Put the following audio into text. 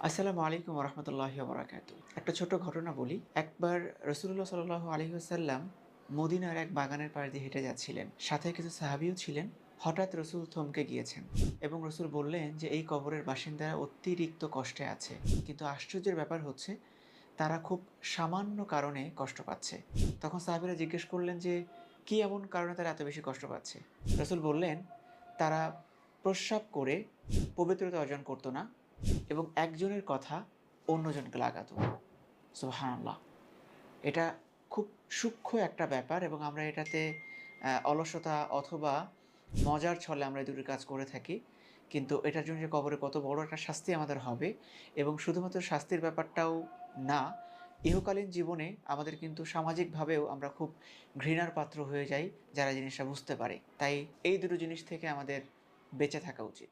আসসালামু আলাইকুম রহমতুল্লাহি বারাকাতু। একটা ছোট ঘটনা বলি। একবার রাসূলুল্লাহ সাল্লাল্লাহু আলাইহি ওয়াসাল্লাম মদিনার এক বাগানের পাশ দিয়ে হেঁটে যাচ্ছিলেন। সাথে কিছু সাহাবীও ছিলেন। হঠাৎ রসূল থমকে গিয়েছেন এবং রসূল বললেন যে, "এই কবরের বাসিন্দারা অতিরিক্ত কষ্টে আছে। কিন্তু আশ্চর্যের ব্যাপার হচ্ছে তারা খুব সামান্য কারণে কষ্ট পাচ্ছে।" তখন সাহাবীরা জিজ্ঞেস করলেন যে, "কি এমন কারণে তারা এত বেশি কষ্ট পাচ্ছে?" রসূল বললেন, "তারা প্রস্রাব করে পবিত্রতা অর্জন করত না এবং একজনের কথা অন্যজনকে লাগাতো।" সুবহানাল্লাহ! এটা খুব সূক্ষ্ম একটা ব্যাপার এবং আমরা এটাতে অলসতা অথবা মজার ছলে আমরা এই দুটি কাজ করে থাকি। কিন্তু এটার জন্য যে কবরে কত বড় একটা শাস্তি আমাদের হবে এবং শুধুমাত্র শাস্তির ব্যাপারটাও না, ইহকালীন জীবনে আমাদের কিন্তু সামাজিকভাবেও আমরা খুব ঘৃণার পাত্র হয়ে যাই যারা জিনিসটা বুঝতে পারে। তাই এই দুটো জিনিস থেকে আমাদের বেঁচে থাকা উচিত।